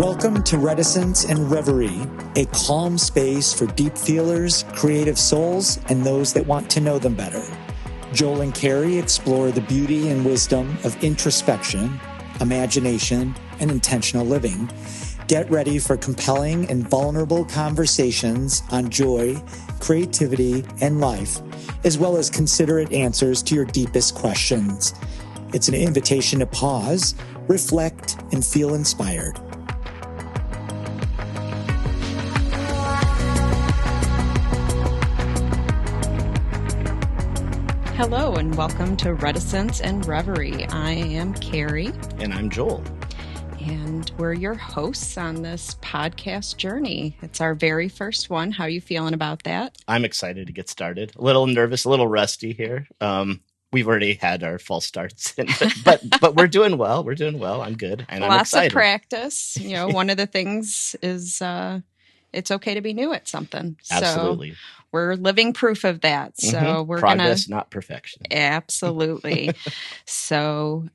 Welcome to Reticence and Reverie, a calm space for deep feelers, creative souls, and those that want to know them better. Joel and Carrie explore the beauty and wisdom of introspection, imagination, and intentional living. Get ready for compelling and vulnerable conversations on joy, creativity, and life, as well as considerate answers to your deepest questions. It's an invitation to pause, reflect, and feel inspired. Hello and welcome to Reticence and Reverie. I am Carrie. And I'm Joel. And we're your hosts on this podcast journey. It's our very first one. How are you feeling about that? I'm excited to get started. A little nervous, a little rusty here. We've already had our false starts, but we're doing well. We're doing well. I'm good. And I'm excited. Lots of practice. You know, one of the things is it's okay to be new at something. Absolutely. So we're living proof of that. So we're progress, not perfection. Absolutely. So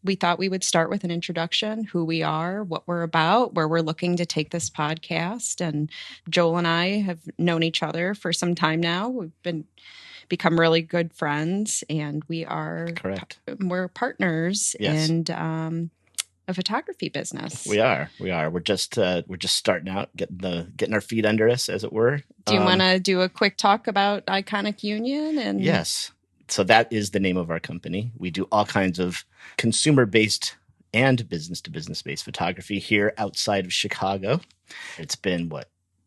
we thought we would start with an introduction, who we are, what we're about, where we're looking to take this podcast. And Joel and I have known each other for some time now. We've become really good friends, and we are correct. We're partners in a photography business. We are. We're just starting out, getting our feet under us, as it were. Do you want to do a quick talk about Iconic Union? And yes. So that is the name of our company. We do all kinds of consumer-based and business-to-business-based photography here outside of Chicago. It's been,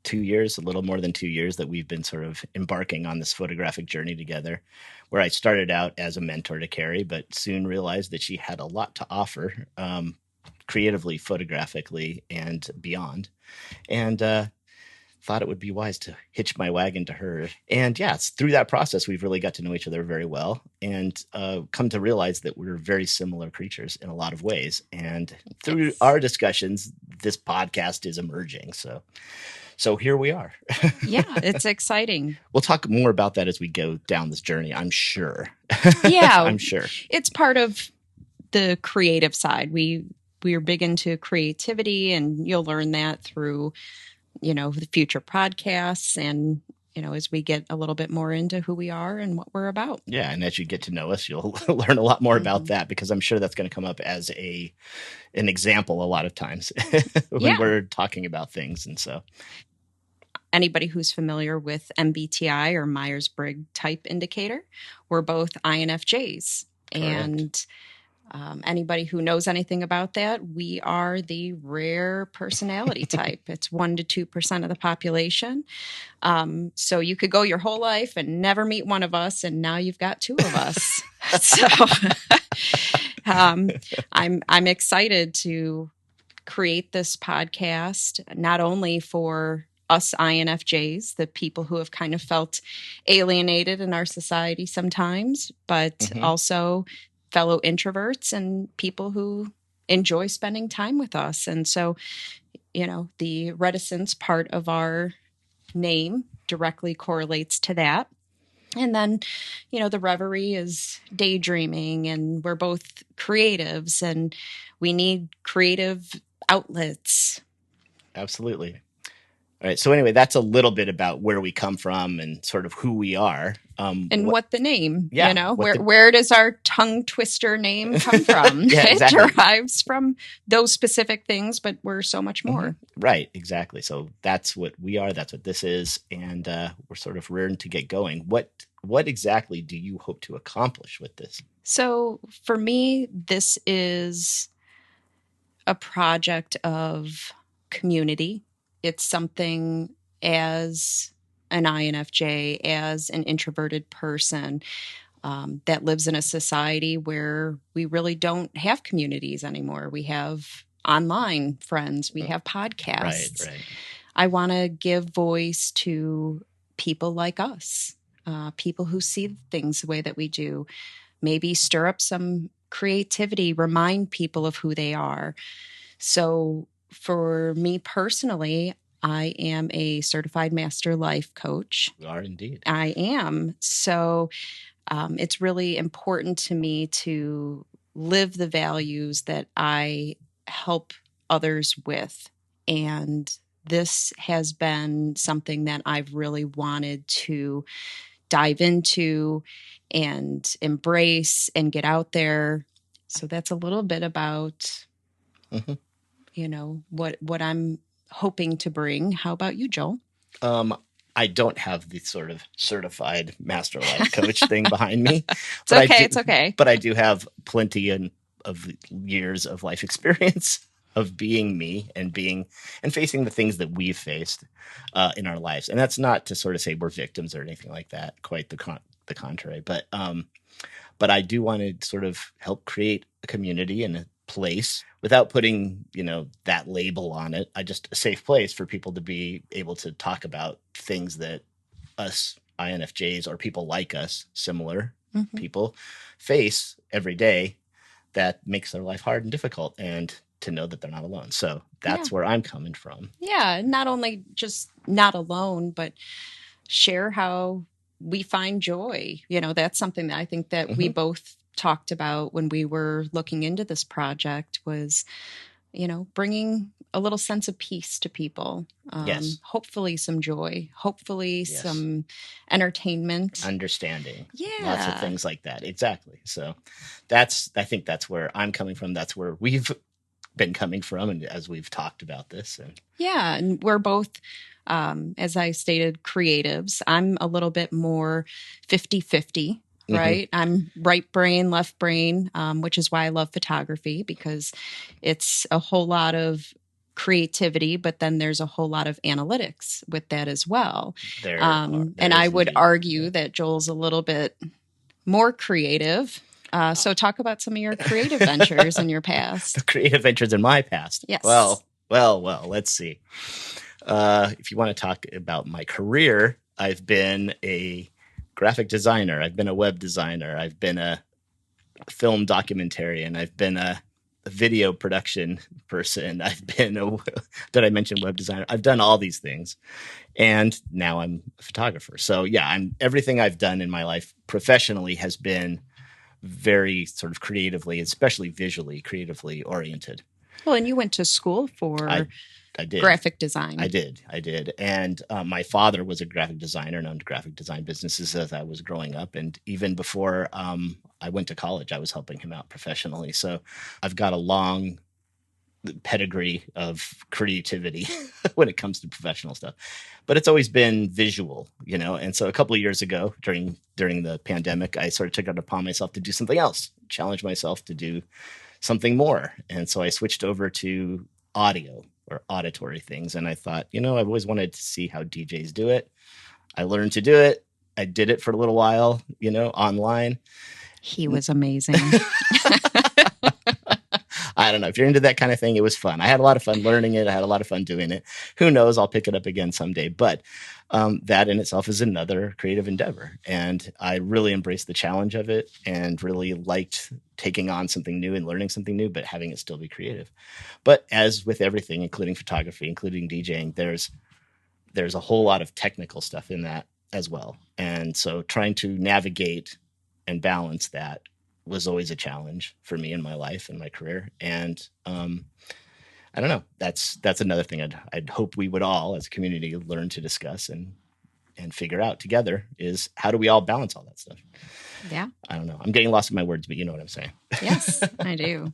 2 years, a little more than 2 years that we've been sort of embarking on this photographic journey together, where I started out as a mentor to Carrie, but soon realized that she had a lot to offer creatively, photographically, and beyond. And thought it would be wise to hitch my wagon to her. And through that process, we've really got to know each other very well and come to realize that we're very similar creatures in a lot of ways. And through our discussions, this podcast is emerging. So here we are. Yeah, it's exciting. We'll talk more about that as we go down this journey, I'm sure. Yeah. I'm sure. It's part of the creative side. We are big into creativity, and you'll learn that through the future podcasts and, as we get a little bit more into who we are and what we're about. Yeah. And as you get to know us, you'll learn a lot more about that, because I'm sure that's going to come up as an example a lot of times when we're talking about things. And so anybody who's familiar with MBTI or Myers-Briggs Type Indicator, we're both INFJs. Correct. And anybody who knows anything about that, we are the rare personality type. It's 1% to 2% of the population. So you could go your whole life and never meet one of us, and now you've got two of us. So I'm excited to create this podcast, not only for us INFJs, the people who have kind of felt alienated in our society sometimes, but also fellow introverts and people who enjoy spending time with us. And so, the reticence part of our name directly correlates to that. And then, the reverie is daydreaming, and we're both creatives and we need creative outlets. Absolutely. All right. So anyway, that's a little bit about where we come from and sort of who we are. And what the name, Yeah, where does our tongue twister name come from? Yeah, exactly. It derives from those specific things, but we're so much more. Right. Exactly. So that's what we are. That's what this is. And we're sort of rearing to get going. What exactly do you hope to accomplish with this? So for me, this is a project of community. It's something as an INFJ, as an introverted person that lives in a society where we really don't have communities anymore. We have online friends. We have podcasts. Right. I want to give voice to people like us, people who see things the way that we do, maybe stir up some creativity, remind people of who they are. So for me personally, I am a certified master life coach. You are indeed. I am. So it's really important to me to live the values that I help others with. And this has been something that I've really wanted to dive into and embrace and get out there. So that's a little bit about, what I'm hoping to bring. How about you, Joel? I don't have the sort of certified master life coach thing behind me. It's okay. But I do have plenty of years of life experience of being me and facing the things that we've faced in our lives. And that's not to sort of say we're victims or anything like that. Quite the contrary. But I do want to sort of help create a community and a place without putting, that label on it. Just a safe place for people to be able to talk about things that us INFJs or people like us, similar people, face every day that makes their life hard and difficult, and to know that they're not alone. So that's where I'm coming from. Yeah. Not only just not alone, but share how we find joy. That's something that I think that we both talked about when we were looking into this project was, bringing a little sense of peace to people. Yes. Hopefully some joy, hopefully some entertainment. Understanding. Yeah. Lots of things like that. Exactly. So I think that's where I'm coming from. That's where we've been coming from. And as we've talked about this. And we're both, as I stated, creatives. I'm a little bit more 50-50. Right. I'm right brain, left brain, which is why I love photography, because it's a whole lot of creativity, but then there's a whole lot of analytics with that as well. And I would argue that Joel's a little bit more creative. So talk about some of your creative ventures in your past. The creative ventures in my past. Yes. Well, let's see. If you want to talk about my career, I've been a graphic designer. I've been a web designer. I've been a film documentarian. I've been a video production person. Did I mention web designer? I've done all these things. And now I'm a photographer. So everything I've done in my life professionally has been very sort of creatively, especially visually, creatively oriented. Well, and you went to school for I did. Graphic design. I did. And my father was a graphic designer and owned graphic design businesses as I was growing up. And even before I went to college, I was helping him out professionally. So I've got a long pedigree of creativity when it comes to professional stuff. But it's always been visual, And so a couple of years ago during the pandemic, I sort of took it upon myself to do something else, challenge myself to do something more. And so I switched over to audio or auditory things. And I thought, I've always wanted to see how DJs do it. I learned to do it. I did it for a little while, online. He was amazing. I don't know. If you're into that kind of thing, it was fun. I had a lot of fun learning it. I had a lot of fun doing it. Who knows? I'll pick it up again someday. But that in itself is another creative endeavor. And I really embraced the challenge of it and really liked taking on something new and learning something new, but having it still be creative. But as with everything, including photography, including DJing, there's a whole lot of technical stuff in that as well. And so trying to navigate and balance that was always a challenge for me in my life and my career. And I don't know. That's another thing I'd hope we would all as a community learn to discuss and figure out together is how do we all balance all that stuff? Yeah. I don't know. I'm getting lost in my words, but you know what I'm saying. Yes, I do.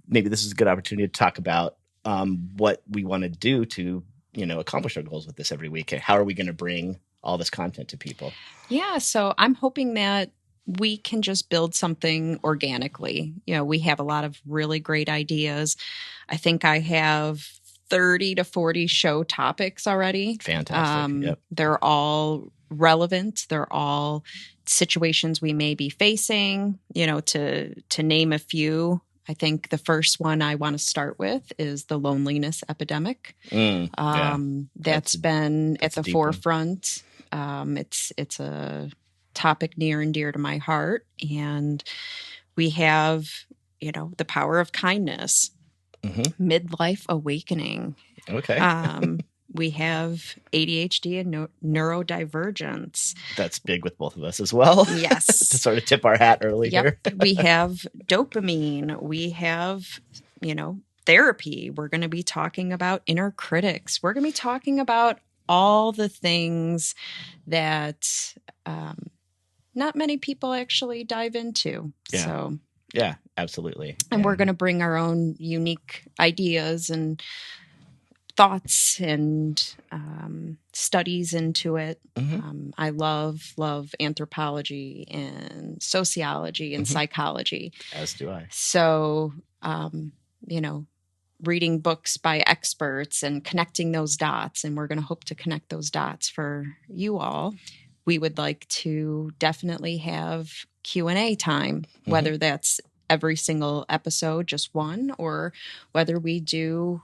Maybe this is a good opportunity to talk about what we want to do to, accomplish our goals with this every week. How are we going to bring all this content to people? Yeah. So I'm hoping that we can just build something organically. We have a lot of really great ideas. I think I have 30 to 40 show topics already. Fantastic. Yep. They're all relevant. They're all situations we may be facing, to name a few. I think the first one I want to start with is the loneliness epidemic. That's been at the forefront. It's a topic near and dear to my heart. And we have, the power of kindness, midlife awakening. Okay. We have ADHD and neurodivergence. That's big with both of us as well. Yes. To sort of tip our hat early here. We have dopamine. We have, therapy. We're going to be talking about inner critics. We're going to be talking about all the things that not many people actually dive into. Yeah. So, yeah, absolutely. And we're going to bring our own unique ideas and thoughts and studies into it. I love anthropology and sociology and psychology. As do I. So, reading books by experts and connecting those dots. And we're going to hope to connect those dots for you all. We would like to definitely have Q&A time, whether that's every single episode, just one, or whether we do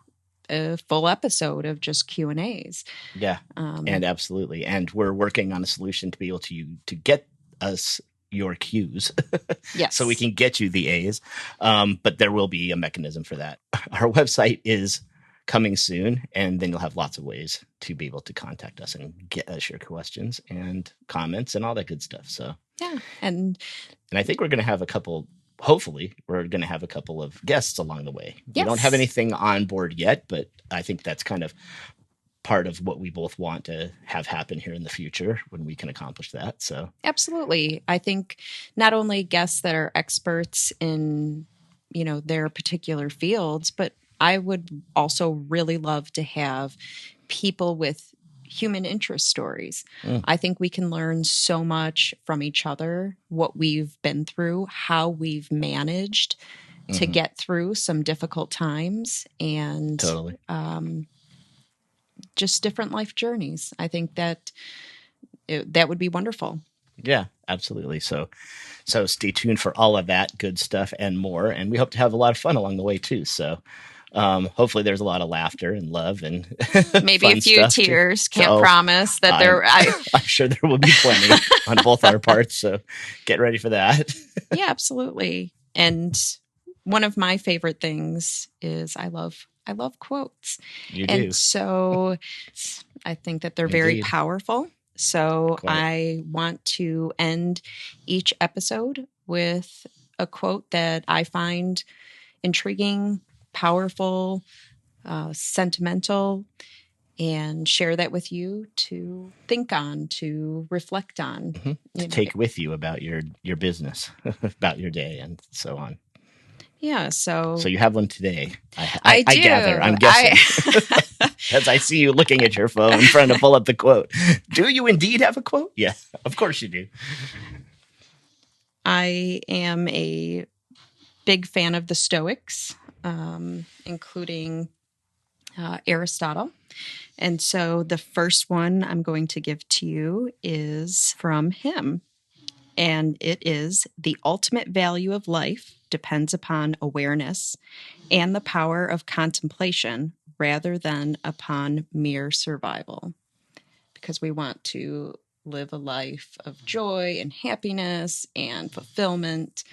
a full episode of just Q&As. Yeah, and absolutely. And we're working on a solution to be able to get us your Qs. Yes. So we can get you the As. But there will be a mechanism for that. Our website is coming soon, and then you'll have lots of ways to be able to contact us and get us your questions and comments and all that good stuff. So yeah. And I think we're going to have hopefully we're going to have a couple of guests along the way. Yes. We don't have anything on board yet, but I think that's kind of part of what we both want to have happen here in the future when we can accomplish that. So absolutely. I think not only guests that are experts in, their particular fields, but I would also really love to have people with human interest stories. I think we can learn so much from each other, what we've been through, how we've managed to get through some difficult times, and totally. Just different life journeys. I think that that would be wonderful. Yeah, absolutely. So stay tuned for all of that good stuff and more. And we hope to have a lot of fun along the way too. So hopefully there's a lot of laughter and love and maybe a few tears. Can't promise that I'm sure there will be plenty on both our parts. So get ready for that. Yeah, absolutely. And one of my favorite things is I love quotes. You do. And so I think that they're very powerful. So Quite. I want to end each episode with a quote that I find intriguing, powerful, sentimental, and share that with you to think on, to reflect on. To take with you about your business, about your day, and so on. Yeah, so you have one today. I do. gather. I'm guessing. As I see you looking at your phone trying to pull up the quote. Do you indeed have a quote? Yeah, of course you do. I am a big fan of the Stoics, including Aristotle. And so the first one I'm going to give to you is from him. And it is: the ultimate value of life depends upon awareness and the power of contemplation rather than upon mere survival. Because we want to live a life of joy and happiness and fulfillment,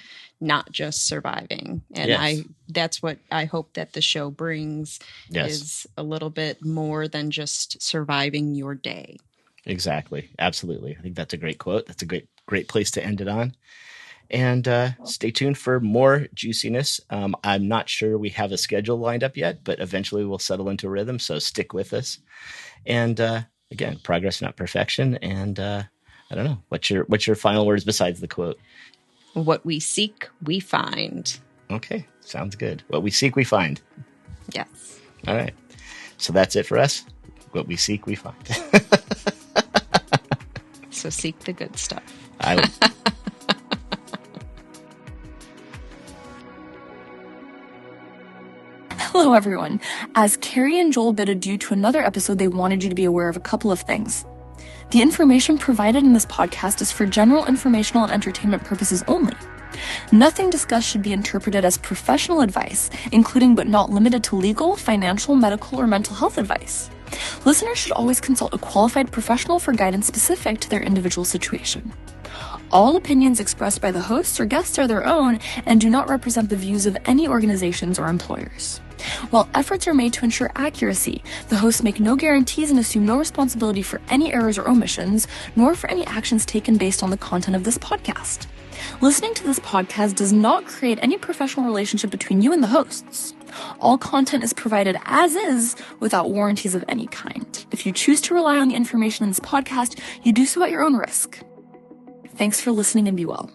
not just surviving. And that's what I hope that the show brings, is a little bit more than just surviving your day. Exactly. Absolutely. I think that's a great quote. That's a great place to end it on. And stay tuned for more juiciness. I'm not sure we have a schedule lined up yet, but eventually we'll settle into a rhythm. So stick with us. And again, progress, not perfection. And I don't know, what's your final words besides the quote? What we seek, we find. Okay, sounds good. What we seek, we find. Yes. All right. So that's it for us. What we seek, we find. So seek the good stuff. Hello, everyone. As Carrie and Joel bid adieu to another episode, they wanted you to be aware of a couple of things. The information provided in this podcast is for general informational and entertainment purposes only. Nothing discussed should be interpreted as professional advice, including but not limited to legal, financial, medical, or mental health advice. Listeners should always consult a qualified professional for guidance specific to their individual situation. All opinions expressed by the hosts or guests are their own and do not represent the views of any organizations or employers. While efforts are made to ensure accuracy, the hosts make no guarantees and assume no responsibility for any errors or omissions, nor for any actions taken based on the content of this podcast. Listening to this podcast does not create any professional relationship between you and the hosts. All content is provided as is without warranties of any kind. If you choose to rely on the information in this podcast, you do so at your own risk. Thanks for listening and be well.